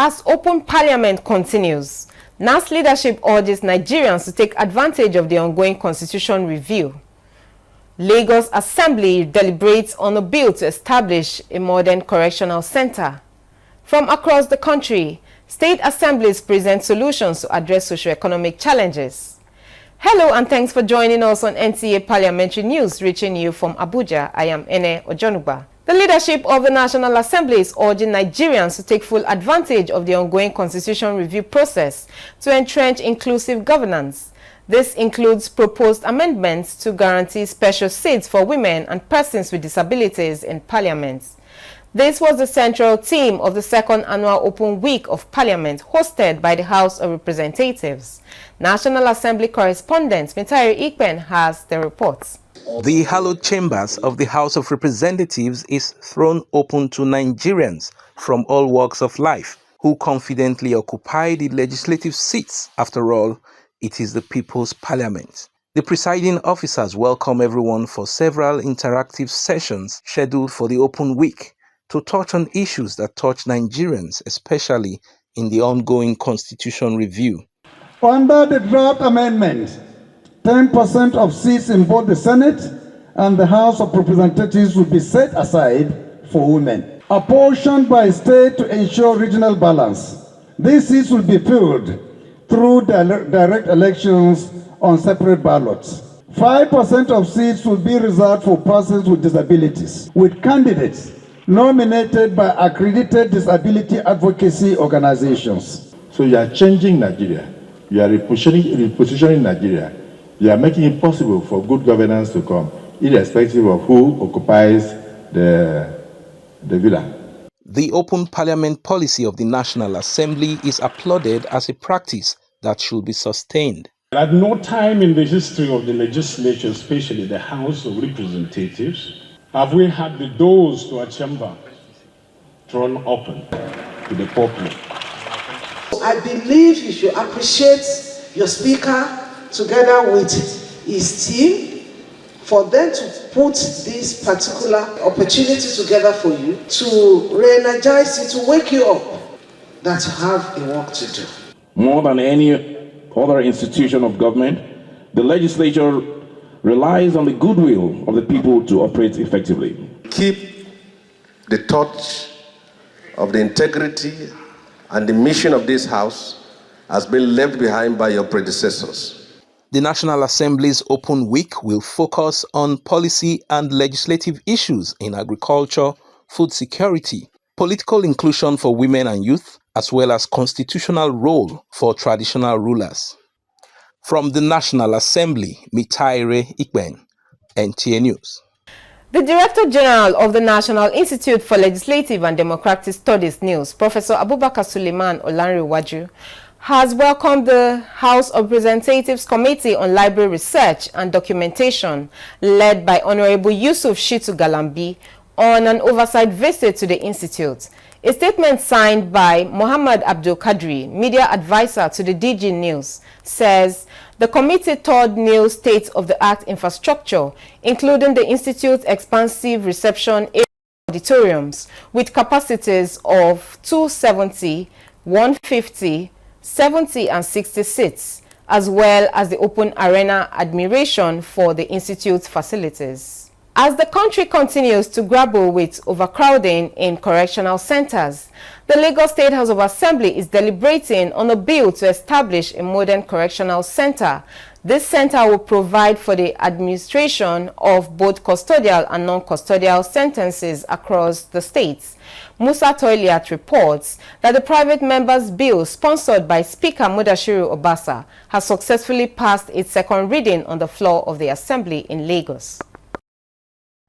As open parliament continues, NAS leadership urges Nigerians to take advantage of the ongoing constitution review. Lagos Assembly deliberates on a bill to establish a modern correctional center. From across the country, state assemblies present solutions to address socio-economic challenges. Hello and thanks for joining us on NTA Parliamentary News, reaching you from Abuja. I am Ene Ojonuba. The leadership of the National Assembly is urging Nigerians to take full advantage of the ongoing constitution review process to entrench inclusive governance. This includes proposed amendments to guarantee special seats for women and persons with disabilities in Parliament. This was the central theme of the second annual Open Week of Parliament hosted by the House of Representatives. National Assembly correspondent Mitari Ikpen has the reports. The hallowed chambers of the House of Representatives is thrown open to Nigerians from all walks of life who confidently occupy the legislative seats. After all, it is the People's Parliament. The presiding officers welcome everyone for several interactive sessions scheduled for the Open Week to touch on issues that touch Nigerians, especially in the ongoing constitution review. Under the draft amendment, 10% of seats in both the Senate and the House of Representatives will be set aside for women, apportioned by state to ensure regional balance. These seats will be filled through direct elections on separate ballots. 5% of seats will be reserved for persons with disabilities, with candidates nominated by accredited disability advocacy organizations. So you are changing Nigeria. You are repositioning Nigeria. You are making it possible for good governance to come, irrespective of who occupies the villa. The open parliament policy of the National Assembly is applauded as a practice that should be sustained. At no time in the history of the legislature, especially the House of Representatives, have we had the doors to a chamber thrown open to the public. I believe you should appreciate your speaker together with his team for them to put this particular opportunity together for you, to re-energize you, to wake you up, that you have a work to do. More than any other institution of government, the legislature relies on the goodwill of the people to operate effectively. Keep the torch of the integrity and the mission of this House has been left behind by your predecessors. The National Assembly's Open Week will focus on policy and legislative issues in agriculture, food security, political inclusion for women and youth, as well as constitutional role for traditional rulers. From the National Assembly, Mitari Ikpen, NTA News. The Director General of the National Institute for Legislative and Democratic Studies, NILS, Professor Abubakar Suleiman Olanrewaju, has welcomed the House of Representatives Committee on Library Research and Documentation, led by Honorable Yusuf Shitu Galambi, on an oversight visit to the Institute. A statement signed by Muhammad Abdul Kadri, media advisor to the DG News, says the committee toured NILS state-of-the-art infrastructure, including the Institute's expansive reception auditoriums with capacities of 270, 150, 70 and 60 seats, as well as the open arena admiration for the Institute's facilities. As the country continues to grapple with overcrowding in correctional centers, the Lagos State House of Assembly is deliberating on a bill to establish a modern correctional center. This center will provide for the administration of both custodial and non-custodial sentences across the states. Musa Toiliat reports that the private members' bill, sponsored by Speaker Mudashiru Obasa, has successfully passed its second reading on the floor of the Assembly in Lagos.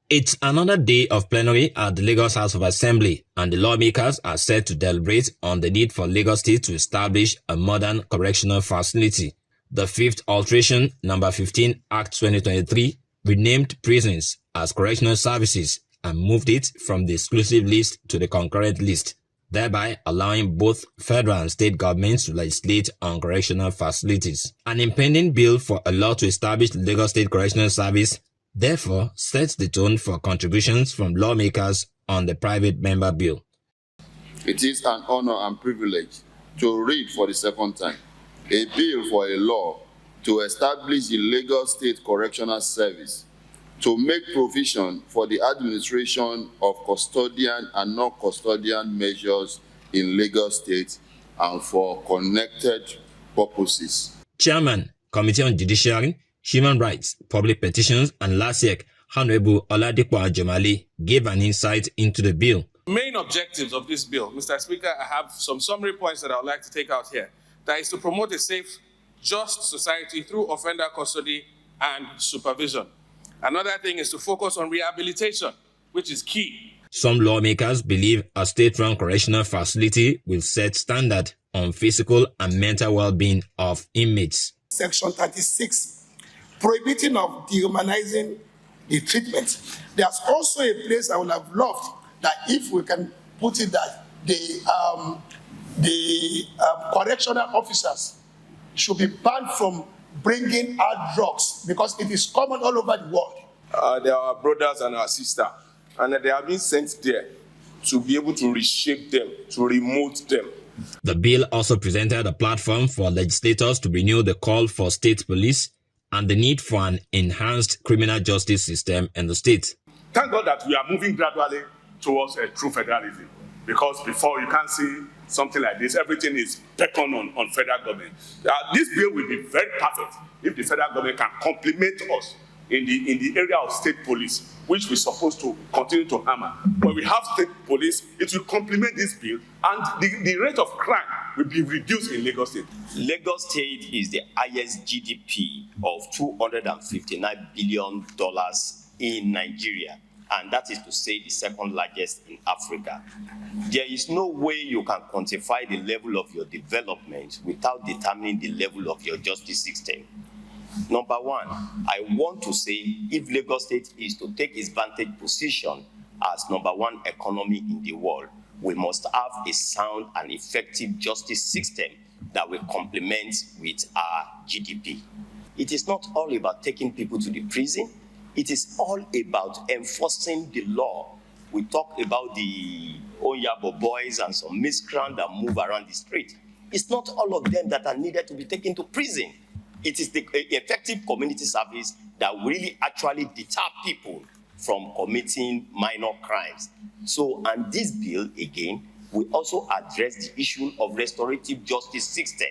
It's another day of plenary at the Lagos House of Assembly, and the lawmakers are set to deliberate on the need for Lagos State to establish a modern correctional facility. The fifth alteration, number 15, Act 2023, renamed prisons as correctional services and moved it from the exclusive list to the concurrent list, thereby allowing both federal and state governments to legislate on correctional facilities. An impending bill for a law to establish the Lagos State Correctional Service therefore sets the tone for contributions from lawmakers on the private member bill. It is an honor and privilege to read for the second time a bill for a law to establish the Lagos State Correctional Service to make provision for the administration of custodian and non-custodian measures in Lagos State and for connected purposes. Chairman, Committee on Judiciary, Human Rights, Public Petitions and LASIEC, Honorable Oladipo Ajomale, gave an insight into the bill. Main objectives of this bill, Mr. Speaker, I have some summary points that I would like to take out here. That is to promote a safe, just society through offender custody and supervision. Another thing is to focus on rehabilitation, which is key. Some lawmakers believe a state-run correctional facility will set standard on physical and mental well-being of inmates. Section 36, prohibiting of dehumanizing the treatment. There's also a place I would have loved that if we can put it that the correctional officers should be banned from bringing out drugs because it is common all over the world. They are our brothers and our sisters, and they have been sent there to be able to reshape them, to remote them. The bill also presented a platform for legislators to renew the call for state police and the need for an enhanced criminal justice system in the state. Thank God that we are moving gradually towards a true federalism, because before you can't see something like this, everything is beckoned on federal government. This bill will be very perfect if the federal government can complement us in the area of state police, which we're supposed to continue to hammer. When we have state police, it will complement this bill, and the rate of crime will be reduced in Lagos State. Lagos State is the highest GDP of $259 billion in Nigeria, and that is to say the second largest in Africa. There is no way you can quantify the level of your development without determining the level of your justice system. Number one, I want to say if Lagos State is to take its vantage position as number one economy in the world, we must have a sound and effective justice system that will complement with our GDP. It is not all about taking people to the prison. It is all about enforcing the law. We talk about the Onyabo boys and some miscreants that move around the street. It's not all of them that are needed to be taken to prison. It is the effective community service that will really actually deter people from committing minor crimes. So, and this bill, again, will also address the issue of restorative justice system.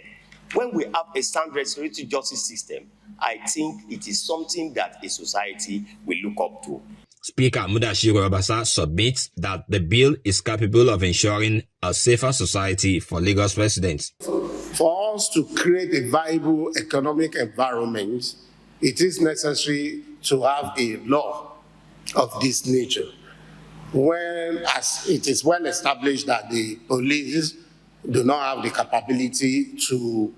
When we have a sound restorative justice system, I think it is something that a society will look up to. Speaker Mudashiru Obasa submits that the bill is capable of ensuring a safer society for Lagos residents. For us to create a viable economic environment, it is necessary to have a law of this nature. When, as it is well established that the police do not have the capability to,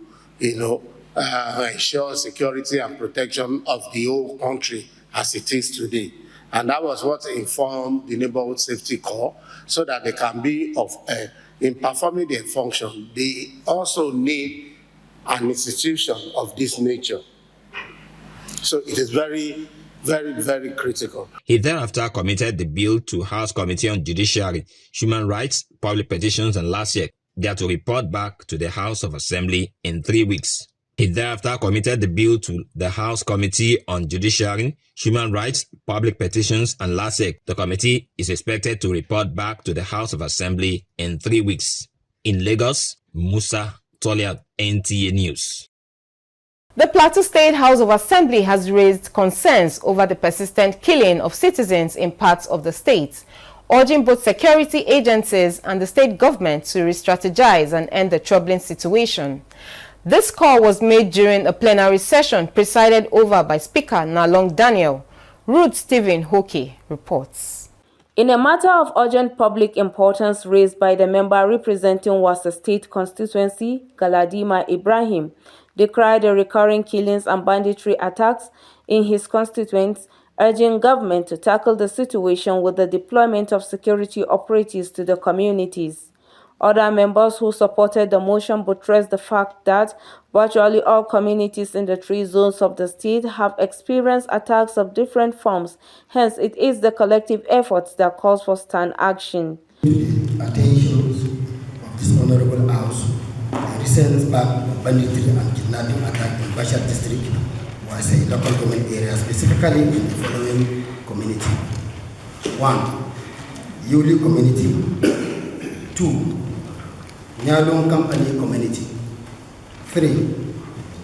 ensure security and protection of the whole country as it is today. And that was what informed the Neighborhood Safety Corps, so that they can be in performing their function. They also need an institution of this nature. So it is very, very, very critical. He thereafter committed the bill to House Committee on Judiciary, Human Rights, Public Petitions and LASIEC. They are to report back to the House of Assembly in 3 weeks. He thereafter committed the bill to the House Committee on Judiciary, Human Rights, Public Petitions and LASIEC. The committee is expected to report back to the House of Assembly in 3 weeks. In Lagos, Musa Toliat, NTA News. The Plateau State House of Assembly has raised concerns over the persistent killing of citizens in parts of the state, urging both security agencies and the state government to re-strategize and end the troubling situation. This call was made during a plenary session presided over by Speaker Nalong Daniel. Ruth Stephen Hoke reports. In a matter of urgent public importance raised by the member representing Wassa State constituency, Galadima Ibrahim, decried the recurring killings and banditry attacks in his constituents, urging government to tackle the situation with the deployment of security operatives to the communities. Other members who supported the motion buttressed the fact that virtually all communities in the 3 zones of the state have experienced attacks of different forms. Hence, it is the collective efforts that calls for stern action. Attention recent banditry and kidnapping attack in Bashar district was a local government area, specifically in the following community. 1. Yuli community. 2. Nyalong Company community. 3.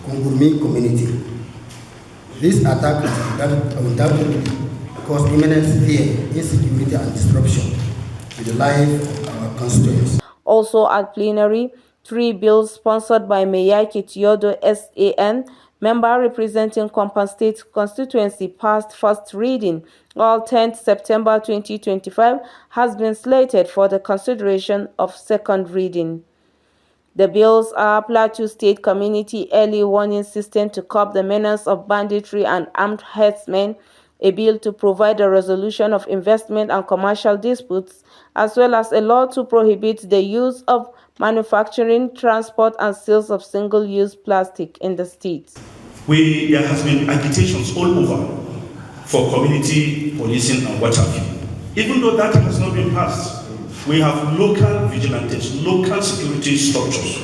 Kungurmi community. This attack has undoubtedly caused imminent fear, insecurity, and disruption to the life of our constituents. Also at plenary, 3 bills sponsored by Meyaki Tiodo SAN, member representing Kwampan State constituency, passed first reading, while 10th September 2025 has been slated for the consideration of second reading. The bills are Plateau State Community Early Warning System to curb the menace of banditry and armed herdsmen, a bill to provide a resolution of investment and commercial disputes, as well as a law to prohibit the use of manufacturing, transport, and sales of single-use plastic in the state. There has been agitations all over for community policing and what have you. Even though that has not been passed, we have local vigilantes, local security structures,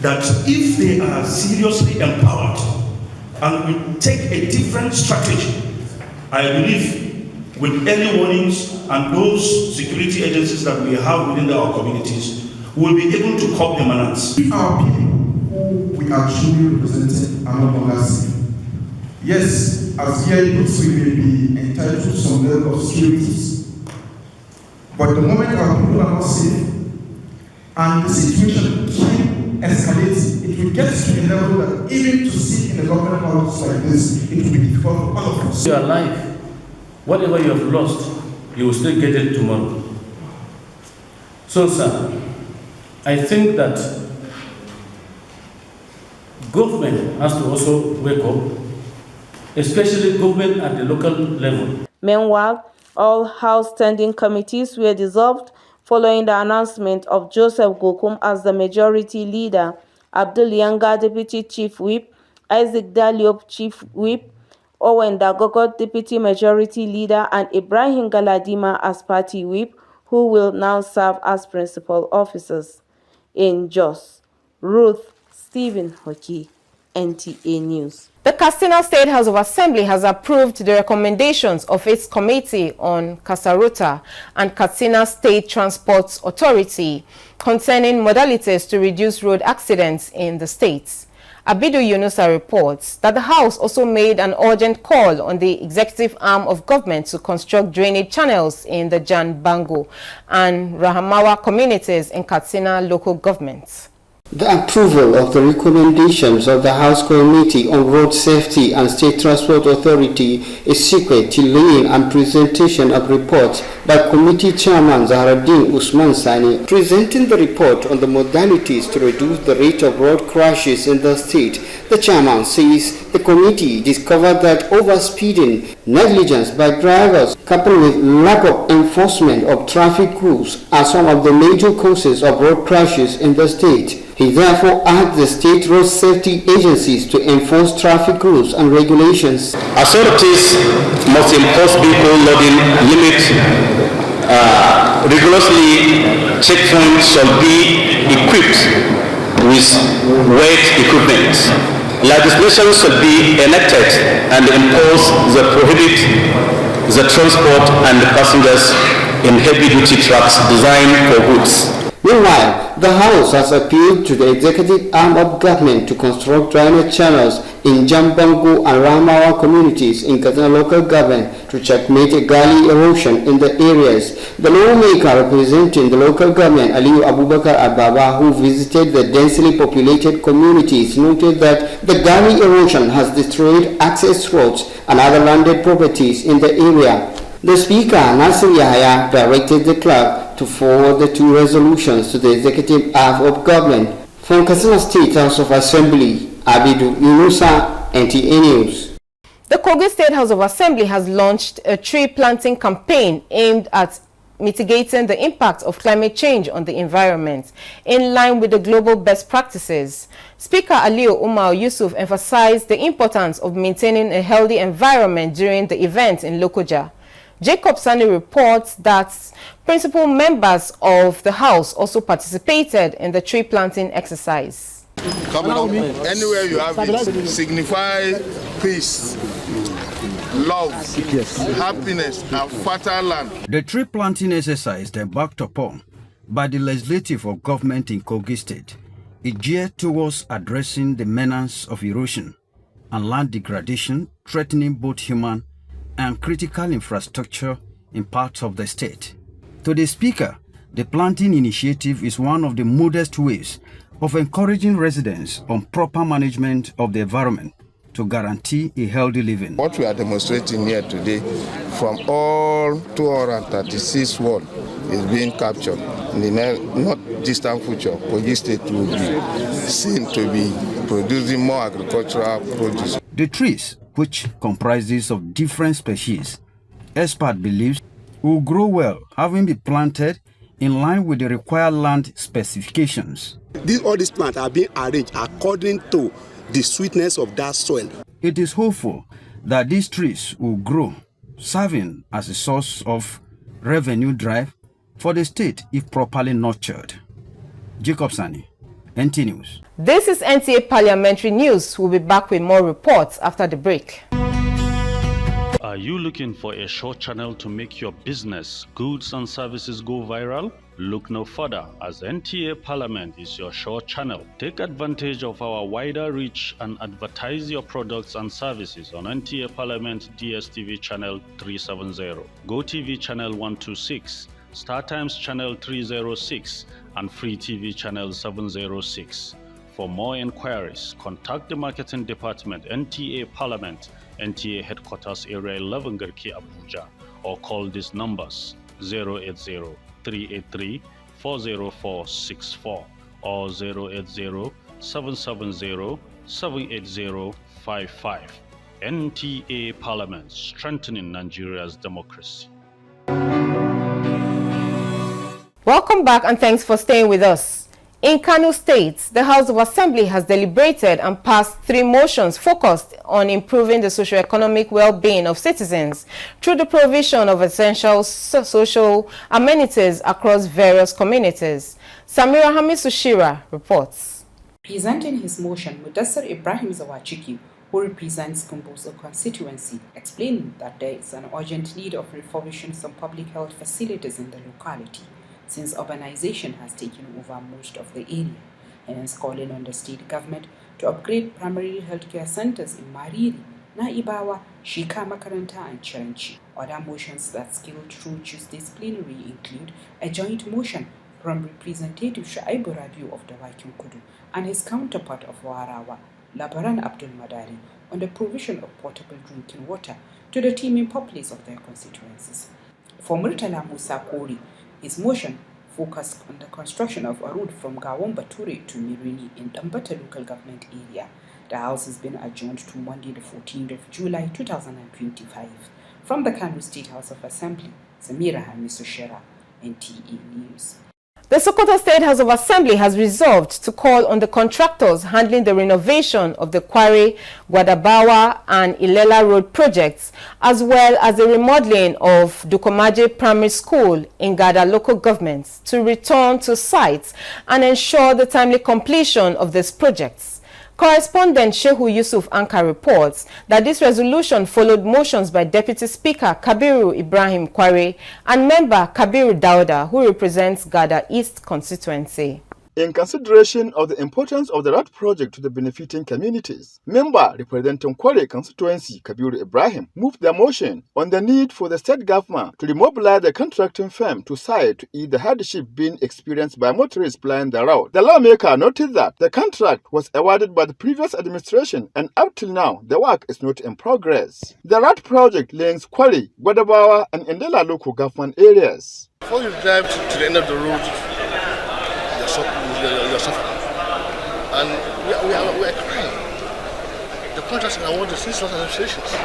that if they are seriously empowered and we take a different strategy, I believe with early warnings and those security agencies that we have within our communities, we will be able to curb the menace. If our people who we are truly representing are no longer safe, yes, as VIPs we may be entitled to some level of securities, but the moment our people are not safe and the situation keep escalating, it will get to a level that even to sit in a government house like this, it will be difficult for all of us. You are alive. Whatever you have lost, you will still get it tomorrow. So, sir, I think that government has to also wake up, especially government at the local level. Meanwhile, all House standing committees were dissolved following the announcement of Joseph Gokum as the majority leader, Abdul Yanga, Deputy Chief Whip, Isaac Daliop, Chief Whip, Owen Dagogot, Deputy Majority Leader, and Ibrahim Galadima as Party Whip, who will now serve as principal officers. In Jos, Ruth Stephen Hockey, NTA News. The Katsina State House of Assembly has approved the recommendations of its Committee on Kasarota and Katsina State Transport Authority concerning modalities to reduce road accidents in the state. Abidu Yunusa reports that the House also made an urgent call on the executive arm of government to construct drainage channels in the Jan Bango and Rahamawa communities in Katsina local governments. The approval of the recommendations of the House Committee on Road Safety and State Transport Authority is subject to laying and presentation of reports by Committee Chairman Zahraddin Usman Sani. Presenting the report on the modalities to reduce the rate of road crashes in the state, the chairman says the committee discovered that overspeeding, negligence by drivers, coupled with lack of enforcement of traffic rules are some of the major causes of road crashes in the state. He therefore asked the state road safety agencies to enforce traffic rules and regulations. Authorities must impose vehicle loading limits rigorously. Checkpoints shall be equipped with weight equipment. Legislation should be enacted and imposed that prohibit the transport and the passengers in heavy-duty trucks designed for goods. Meanwhile, the House has appealed to the executive arm of government to construct drainage channels in Jambangu and Ramawa communities in Katsina local government to checkmate gully erosion in the areas. The lawmaker representing the local government, Aliyu Abubakar Ababa, who visited the densely populated communities, noted that the gully erosion has destroyed access roads and other landed properties in the area. The Speaker, Nasir Yahya, directed the clerk to forward the 2 resolutions to the executive arm of government. From Katsina State House of Assembly, Abidu Yunusa, NTA News. The Kogi State House of Assembly has launched a tree planting campaign aimed at mitigating the impact of climate change on the environment, in line with the global best practices. Speaker Aliyu Umar Yusuf emphasized the importance of maintaining a healthy environment during the event in Lokoja. Jacob Sani reports that principal members of the House also participated in the tree planting exercise. Anywhere you have it, signify peace, love, happiness, and fertile land. The tree planting exercise embarked upon by the legislative of government in Kogi State is geared towards addressing the menace of erosion and land degradation threatening both human and critical infrastructure in parts of the state. To the Speaker, the planting initiative is one of the modest ways of encouraging residents on proper management of the environment to guarantee a healthy living. What we are demonstrating here today from all 236 wards is being captured. In the not distant future, Kogi State will be seen to be producing more agricultural produce. The trees, which comprises of different species, expert believes will grow well, having been planted in line with the required land specifications. All these plants are being arranged according to the sweetness of that soil. It is hopeful that these trees will grow, serving as a source of revenue drive for the state if properly nurtured. Jacob Sani, NTA News. This is NTA Parliamentary News. We'll be back with more reports after the break. Are you looking for a short channel to make your business, goods and services go viral? Look no further, as NTA Parliament is your short channel. Take advantage of our wider reach and advertise your products and services on NTA Parliament DSTV channel 370, GoTV channel 126, StarTimes channel 306, and Free TV channel 706. For more inquiries, contact the Marketing Department, NTA Parliament, NTA Headquarters Area 11 Garki Abuja, or call these numbers 080-383-40464 or 080-770-78055. NTA Parliament, strengthening Nigeria's democracy. Welcome back and thanks for staying with us. In Kano State, the House of Assembly has deliberated and passed 3 motions focused on improving the socio-economic well-being of citizens through the provision of essential social amenities across various communities. Samira Hamisushira reports. Presenting his motion, Mudassar Ibrahim Zawachiki, who represents Kumbuzo constituency, explained that there is an urgent need of refurbishing some public health facilities in the locality, since urbanization has taken over most of the area, and is calling on the state government to upgrade primary healthcare centers in Mariri, Naibawa, Shika Makaranta, and Chiranchi. Other motions that scaled through Tuesday's plenary include a joint motion from Representative Shaibu Rabiu of Dawakin Kudu and his counterpart of Warawa, Labaran Abdul Madari, on the provision of potable drinking water to the teeming populace of their constituencies. For Murtala Musa Kori, his motion focused on the construction of a road from Gawon Bature to Mirini in Dambata local government area. The House has been adjourned to Monday, the 14th of July 2025. From the Kano State House of Assembly, Samira Hamisushera, NTA News. The Sokoto State House of Assembly has resolved to call on the contractors handling the renovation of the Kware, Gwadabawa and Ilela Road projects, as well as the remodeling of Dukomaje Primary School in Gada local governments, to return to sites and ensure the timely completion of these projects. Correspondent Shehu Yusuf Anka reports that this resolution followed motions by Deputy Speaker Kabiru Ibrahim Kware and member Kabiru Dauda, who represents Gada East constituency. In consideration of the importance of the road project to the benefiting communities, member representing Kware constituency Kabiru Ibrahim moved the motion on the need for the state government to remobilize the contracting firm to site to ease the hardship being experienced by motorists plying the road. The lawmaker noted that the contract was awarded by the previous administration and up till now the work is not in progress. The road project links Kware, Gwadabawa and Ndela local government areas. Before you drive to the end of the road, you're suffering. And we are crying. The contracts are awarded since lots of associations.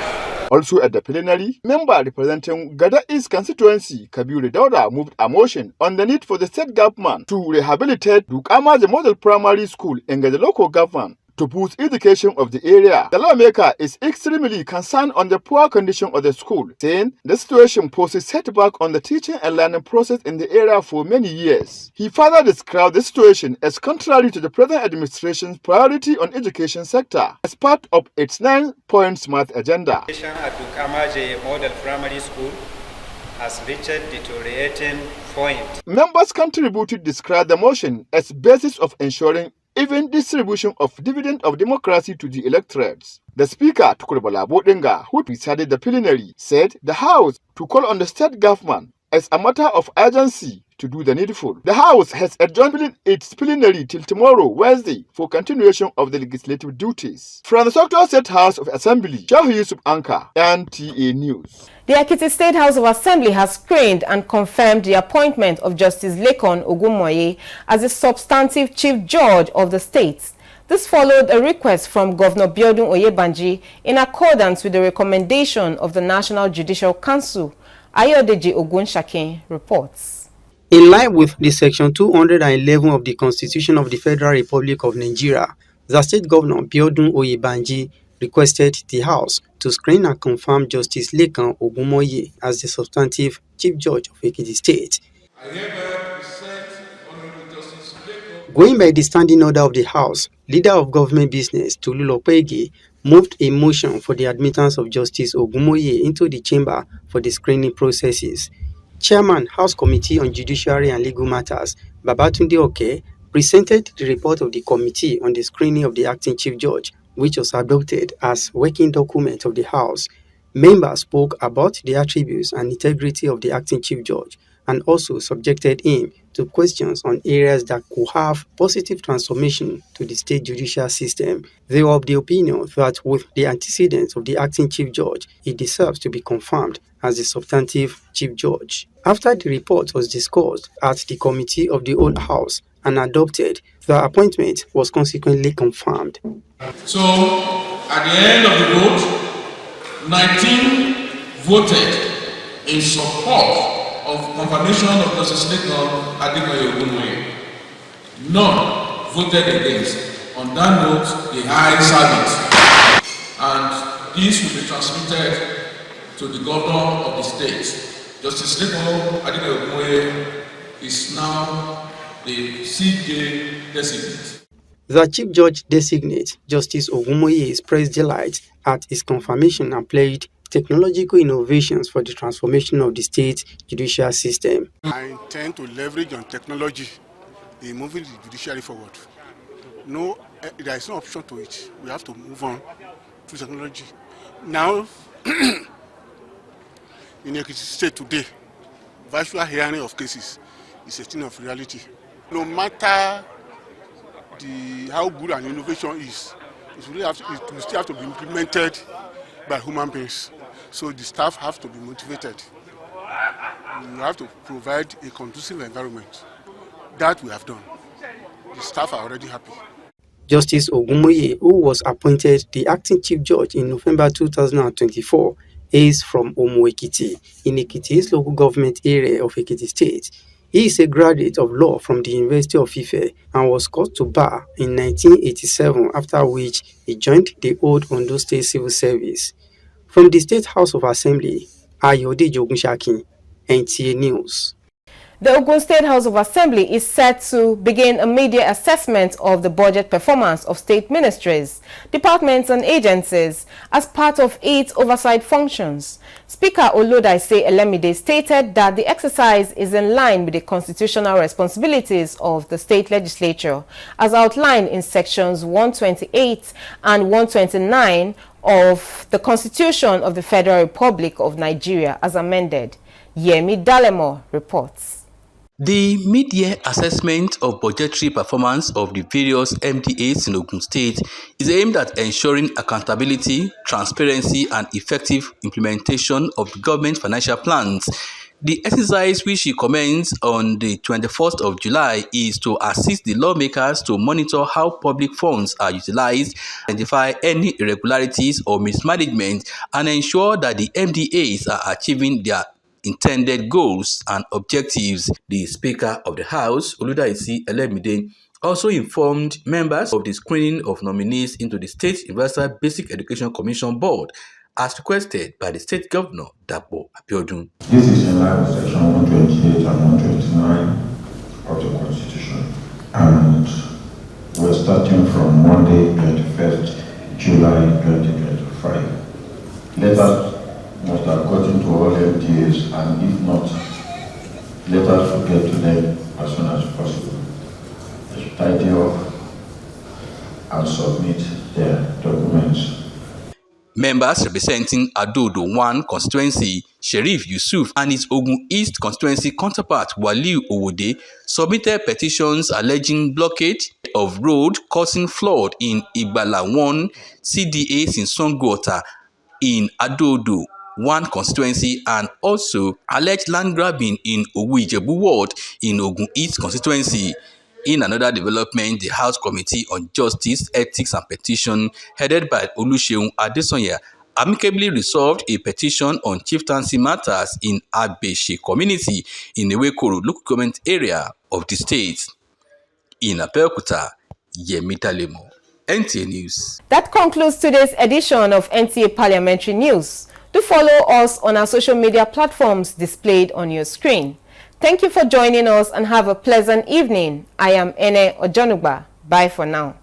Also at the plenary, member representing Gada East constituency, Kabiru Dauda, moved a motion on the need for the state government to rehabilitate Dukama, the model primary school in Gada local government, to boost education of the area. The lawmaker is extremely concerned on the poor condition of the school, saying the situation poses setback on the teaching and learning process in the area for many years. He further described the situation as contrary to the present administration's priority on education sector as part of its 9-point smart agenda. At Dukamaje Model Primary School has reached deteriorating point. Members contributed described the motion as basis of ensuring even distribution of dividend of democracy to the electorates. The Speaker, Tukurbola Bodinga, who presided the plenary, said the House to call on the state government as a matter of urgency to do the needful. The House has adjourned its plenary till tomorrow, Wednesday, for continuation of the legislative duties. From the Sokoto State House of Assembly, Shehu Yusuf Anka, NTA News. The Ekiti State House of Assembly has screened and confirmed the appointment of Justice Lekon Ogunmoye as the substantive Chief Judge of the state. This followed a request from Governor Biodun Oyebanji in accordance with the recommendation of the National Judicial Council. Ayodeji Ogunshakin reports. In line with the Section 211 of the Constitution of the Federal Republic of Nigeria, the State Governor Biodun Oyebanji requested the House to screen and confirm Justice Lekon Ogunmoye as the substantive Chief Judge of Ekiti State. Going by the standing order of the House, Leader of Government Business Tolu Lopege moved a motion for the admittance of Justice Ogunmoye into the chamber for the screening processes. Chairman, House Committee on Judiciary and Legal Matters, Babatunde Oke, presented the report of the committee on the screening of the acting Chief Judge, which was adopted as working document of the House. Members spoke about the attributes and integrity of the acting Chief Judge and also subjected him to questions on areas that could have positive transformation to the state judicial system. They were of the opinion that with the antecedents of the acting Chief Judge, he deserves to be confirmed as the substantive Chief Judge. After the report was discussed at the Committee of the Whole House and adopted, the appointment was consequently confirmed. So, at the end of the vote, 19 voted in support of confirmation of Justice Lekon Ogunmoye. None voted against. On that note, the ayes have it. And this will be transmitted to the governor of the state. Justice Lekon Ogunmoye is now the CJ designate. The Chief Judge designate, Justice Ogunmoye, expressed delight at his confirmation and pledged technological innovations for the transformation of the state judicial system. I intend to leverage on technology in moving the judiciary forward. No, there is no option to it. We have to move on to technology. Now, in Ekiti State today, virtual hearing of cases is a thing of reality. No matter how good an innovation is, it will still have to be implemented by human beings. So the staff have to be motivated. We have to provide a conducive environment. That we have done. The staff are already happy. Justice Ogunmoye, who was appointed the acting Chief Judge in November 2024, is from Omu-Ekiti, in Ekiti's local government area of Ekiti State. He is a graduate of law from the University of Ife and was called to bar in 1987, after which he joined the old Ondo State Civil Service. From the State House of Assembly, Ayodeji Ogunshakin, NTA News. The Ogun State House of Assembly is set to begin a mid-year assessment of the budget performance of state ministries, departments and agencies as part of its oversight functions. Speaker Olodaise Elemide stated that the exercise is in line with the constitutional responsibilities of the state legislature, as outlined in sections 128 and 129 of the Constitution of the Federal Republic of Nigeria as amended. Yemi Dalemo reports. The mid-year assessment of budgetary performance of the various MDAs in Ogun State is aimed at ensuring accountability, transparency, and effective implementation of the government financial plans. The exercise, which he commenced on the 21st of July, is to assist the lawmakers to monitor how public funds are utilized, identify any irregularities or mismanagement, and ensure that the MDAs are achieving their intended goals and objectives. The Speaker of the House, Olodaise Elemide, also informed members of the screening of nominees into the State Universal Basic Education Commission Board as requested by the State Governor, Dapo Abiodun. This is in line with Section 128 and 129 of the Constitution, and we're starting from Monday, 21st July 2025. Letters must have gotten to all NTAs, and if not, letters will get to them as soon as possible. They should tidy up and submit their documents. Members representing Adodo 1 constituency, Sheriff Yusuf, and his Ogun East constituency counterpart Waliu Owode submitted petitions alleging blockade of road causing flood in Igbala 1 CDA Sinsongota in Adodo 1 constituency, and also alleged land grabbing in Owu-Ijebu ward in Ogun East constituency. In another development, the House Committee on Justice, Ethics and Petition, headed by Oluseun Adesanya, amicably resolved a petition on chieftaincy matters in Abeshe community in the Ewekoro local government area of the state. In Abeokuta, Yemi Dalemo, NTA News. That concludes today's edition of NTA Parliamentary News. Do follow us on our social media platforms displayed on your screen. Thank you for joining us and have a pleasant evening. I am Ene Ojonugba. Bye for now.